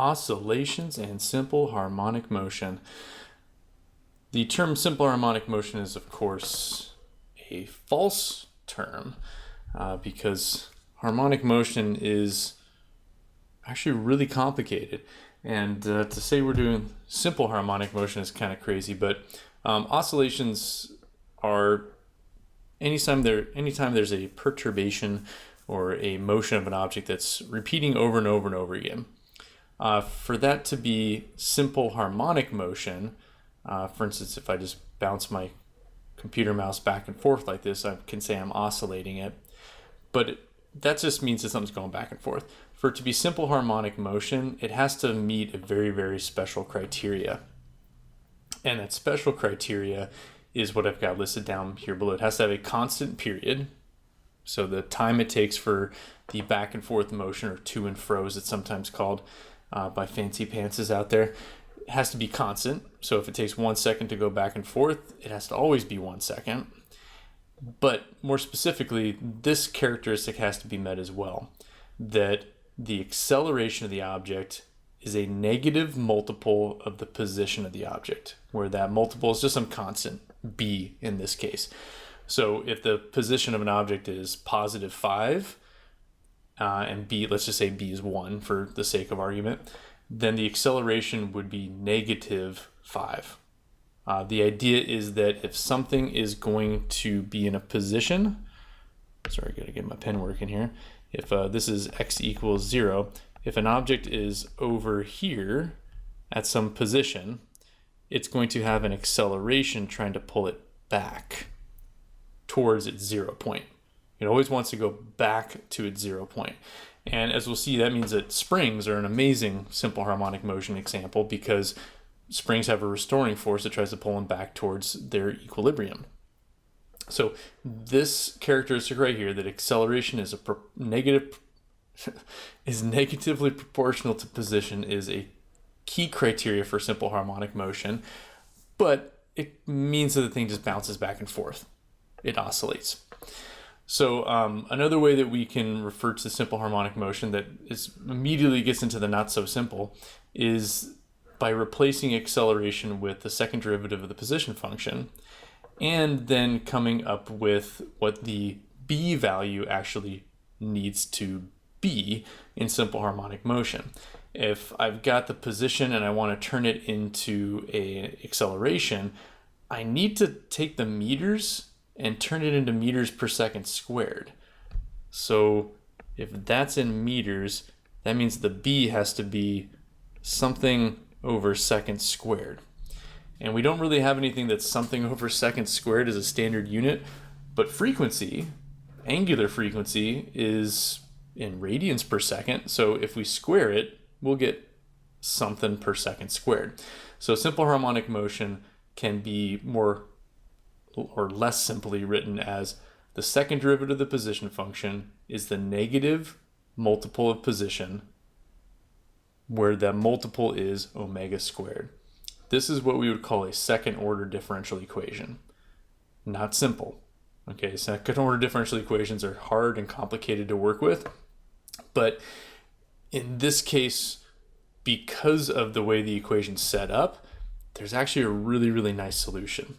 Oscillations and simple harmonic motion. The term simple harmonic motion is, of course, a false term because harmonic motion is actually really complicated. And to say we're doing simple harmonic motion is kind of crazy, but oscillations are anytime there's a perturbation or a motion of an object that's repeating over and over and over again. For that to be simple harmonic motion, for instance, if I just bounce my computer mouse back and forth like this, I can say I'm oscillating it. But that just means that something's going back and forth. For it to be simple harmonic motion, it has to meet a very, very special criteria. And that special criteria is what I've got listed down here below. It has to have a constant period. So the time it takes for the back and forth motion, or to and fro as it's sometimes called by fancy pantses out there, it has to be constant. So if it takes 1 second to go back and forth, it has to always be 1 second. But more specifically, this characteristic has to be met as well, that the acceleration of the object is a negative multiple of the position of the object, where that multiple is just some constant, b in this case. So if the position of an object is positive 5, and b, let's just say b is 1 for the sake of argument, then the acceleration would be negative 5. The idea is that if something is going to be in a position, sorry, I gotta get my pen working here. If this is x equals 0, if an object is over here at some position, it's going to have an acceleration trying to pull it back towards its 0 point. It always wants to go back to its 0 point. And as we'll see, that means that springs are an amazing simple harmonic motion example, because springs have a restoring force that tries to pull them back towards their equilibrium. So this characteristic right here, that acceleration is is negatively proportional to position, is a key criteria for simple harmonic motion, but it means that the thing just bounces back and forth. It oscillates. So another way that we can refer to simple harmonic motion that immediately gets into the not so simple is by replacing acceleration with the second derivative of the position function, and then coming up with what the b value actually needs to be in simple harmonic motion. If I've got the position and I want to turn it into an acceleration, I need to take the meters and turn it into meters per second squared. So if that's in meters, that means the b has to be something over seconds squared. And we don't really have anything that's something over seconds squared as a standard unit, but frequency, angular frequency, is in radians per second. So if we square it, we'll get something per second squared. So simple harmonic motion can be more or less simply written as the second derivative of the position function is the negative multiple of position, where that multiple is omega squared. This is what we would call a second order differential equation. Not simple. Okay, second order differential equations are hard and complicated to work with, but in this case, because of the way the equation's set up, there's actually a really, really nice solution.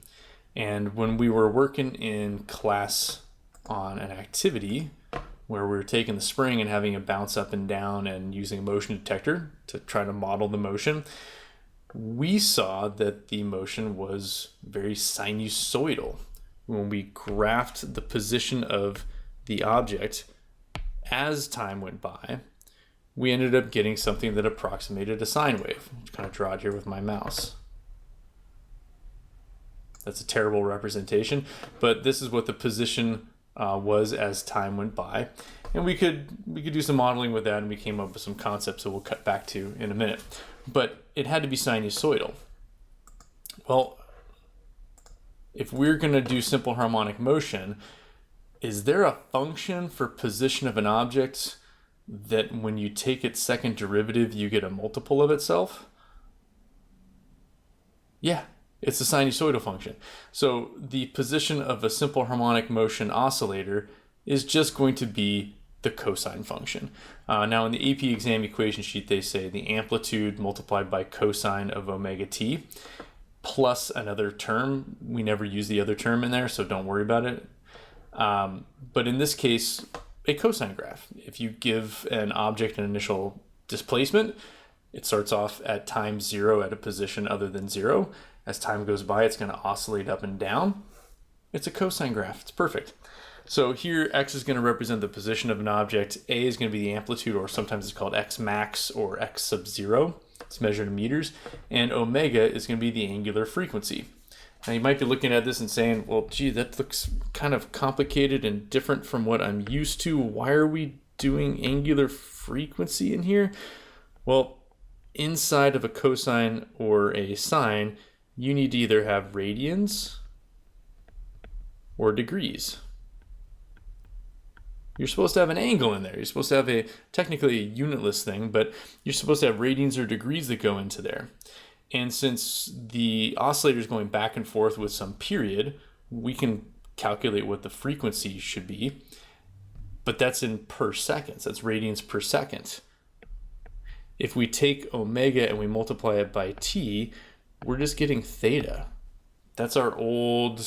And when we were working in class on an activity where we were taking the spring and having it bounce up and down and using a motion detector to try to model the motion, we saw that the motion was very sinusoidal. When we graphed the position of the object as time went by, we ended up getting something that approximated a sine wave. I'll kind of draw it here with my mouse. That's a terrible representation, but this is what the position was as time went by. And we could do some modeling with that, and we came up with some concepts that we'll cut back to in a minute. But it had to be sinusoidal. Well, if we're going to do simple harmonic motion, is there a function for position of an object that when you take its second derivative, you get a multiple of itself? Yeah. It's a sinusoidal function. So the position of a simple harmonic motion oscillator is just going to be the cosine function. Now in the AP exam equation sheet, they say the amplitude multiplied by cosine of omega t plus another term. We never use the other term in there, so don't worry about it. But in this case, a cosine graph. If you give an object an initial displacement, it starts off at time 0 at a position other than 0. As time goes by, it's going to oscillate up and down. It's a cosine graph. It's perfect. So here, x is going to represent the position of an object. A is going to be the amplitude, or sometimes it's called x max or x sub 0. It's measured in meters. And omega is going to be the angular frequency. Now you might be looking at this and saying, well, gee, that looks kind of complicated and different from what I'm used to. Why are we doing angular frequency in here? Well, inside of a cosine or a sine, you need to either have radians or degrees. You're supposed to have an angle in there. You're supposed to have technically a unitless thing, but you're supposed to have radians or degrees that go into there. And since the oscillator is going back and forth with some period, we can calculate what the frequency should be, but that's in per seconds. That's radians per second. If we take omega and we multiply it by t, we're just getting theta. That's our old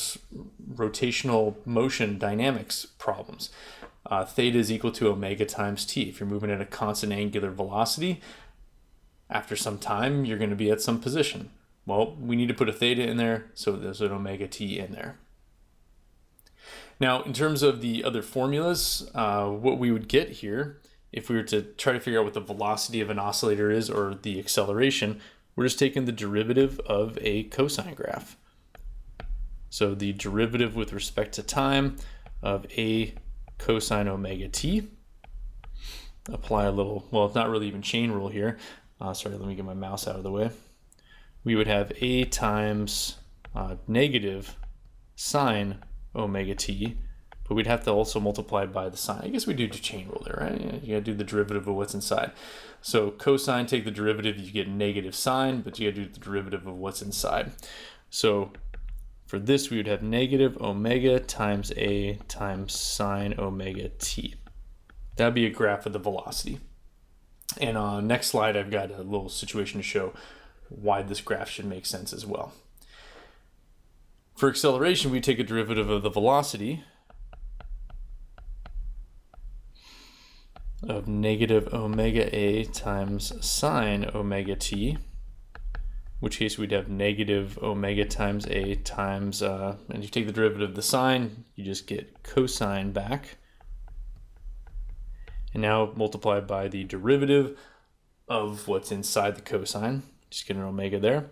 rotational motion dynamics problems. Theta is equal to omega times t. If you're moving at a constant angular velocity, after some time, you're going to be at some position. Well, we need to put a theta in there, so there's an omega t in there. Now, in terms of the other formulas, what we would get here, if we were to try to figure out what the velocity of an oscillator is or the acceleration, we're just taking the derivative of a cosine graph. So the derivative with respect to time of a cosine omega t. Apply a little, well, it's not really even chain rule here. Sorry, let me get my mouse out of the way. We would have a times negative sine omega t, but we'd have to also multiply by the sine. I guess we do chain rule there, right? You gotta do the derivative of what's inside. So cosine, take the derivative, you get negative sine, but you gotta do the derivative of what's inside. So for this, we would have negative omega times a times sine omega t. That'd be a graph of the velocity. And on next slide, I've got a little situation to show why this graph should make sense as well. For acceleration, we take a derivative of the velocity of negative omega a times sine omega t, in which case we'd have negative omega times a times, and you take the derivative of the sine, you just get cosine back. And now multiply by the derivative of what's inside the cosine, just get an omega there.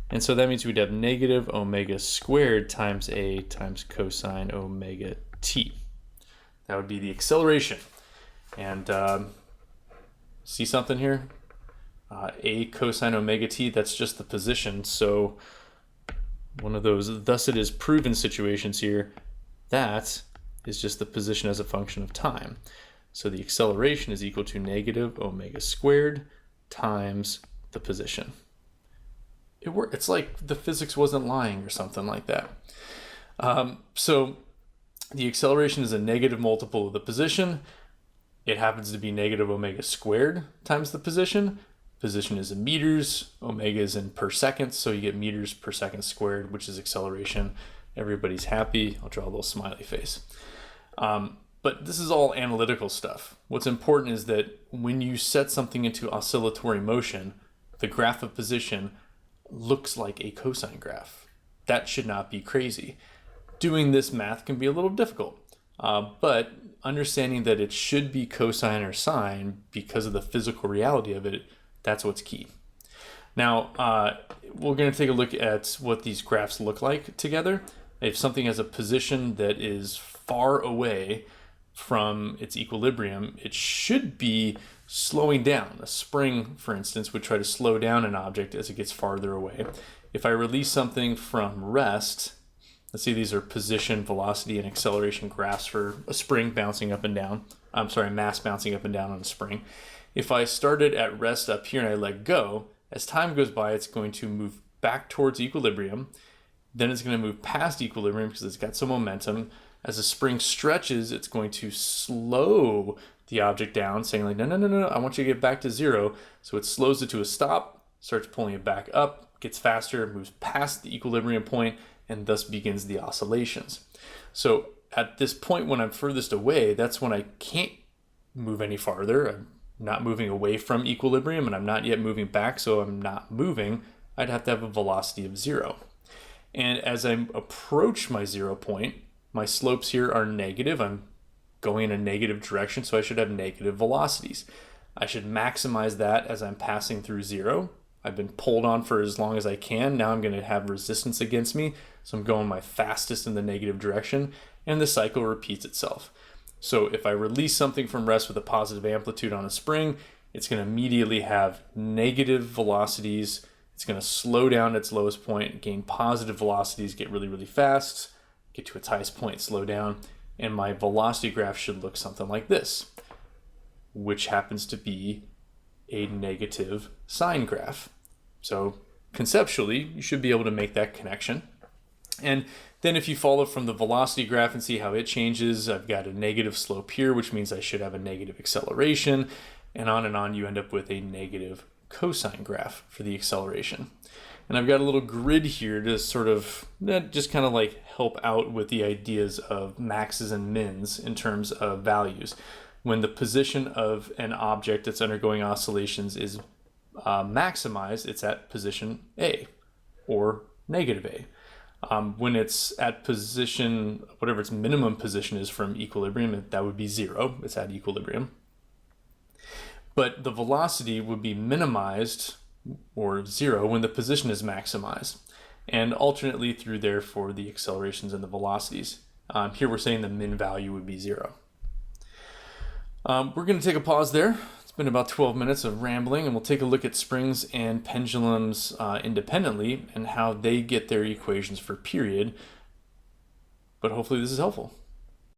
And so that means we'd have negative omega squared times a times cosine omega t. That would be the acceleration. And see something here? A cosine omega t, that's just the position. So one of those, thus it is proven situations here, that is just the position as a function of time. So the acceleration is equal to negative omega squared times the position. It's like the physics wasn't lying or something like that. So the acceleration is a negative multiple of the position. It happens to be negative omega squared times the position. Position is in meters, omega is in per second, so you get meters per second squared, which is acceleration. Everybody's happy. I'll draw a little smiley face. But this is all analytical stuff. What's important is that when you set something into oscillatory motion, the graph of position looks like a cosine graph. That should not be crazy. Doing this math can be a little difficult, but understanding that it should be cosine or sine because of the physical reality of it, that's what's key. Now, we're going to take a look at what these graphs look like together. If something has a position that is far away from its equilibrium, it should be slowing down. A spring, for instance, would try to slow down an object as it gets farther away. If I release something from rest, let's see, these are position, velocity, and acceleration graphs for a spring bouncing up and down. Mass bouncing up and down on a spring. If I started at rest up here and I let go, as time goes by, it's going to move back towards equilibrium. Then it's going to move past equilibrium because it's got some momentum. As the spring stretches, it's going to slow the object down, saying like, no, no, no, no, I want you to get back to 0. So it slows it to a stop, starts pulling it back up, gets faster, moves past the equilibrium point, and thus begins the oscillations. So at this point when I'm furthest away, that's when I can't move any farther. I'm not moving away from equilibrium, and I'm not yet moving back, so I'm not moving. I'd have to have a velocity of 0. And as I approach my 0 point, my slopes here are negative. I'm going in a negative direction, so I should have negative velocities. I should maximize that as I'm passing through 0. I've been pulled on for as long as I can. Now I'm going to have resistance against me, so I'm going my fastest in the negative direction, and the cycle repeats itself. So if I release something from rest with a positive amplitude on a spring, it's going to immediately have negative velocities. It's going to slow down at its lowest point, gain positive velocities, get really, really fast, get to its highest point, slow down, and my velocity graph should look something like this, which happens to be a negative sine graph. So conceptually, you should be able to make that connection. And then if you follow from the velocity graph and see how it changes, I've got a negative slope here, which means I should have a negative acceleration, and on you end up with a negative cosine graph for the acceleration. And I've got a little grid here to sort of just kind of like help out with the ideas of maxes and mins in terms of values. When the position of an object that's undergoing oscillations is maximized, it's at position A or negative A. When it's at position, whatever its minimum position is from equilibrium, that would be 0. It's at equilibrium. But the velocity would be minimized, or 0, when the position is maximized, and alternately through there for the accelerations and the velocities. Here we're saying the min value would be 0. We're going to take a pause there. It's been about 12 minutes of rambling, and we'll take a look at springs and pendulums independently and how they get their equations for period. But hopefully this is helpful.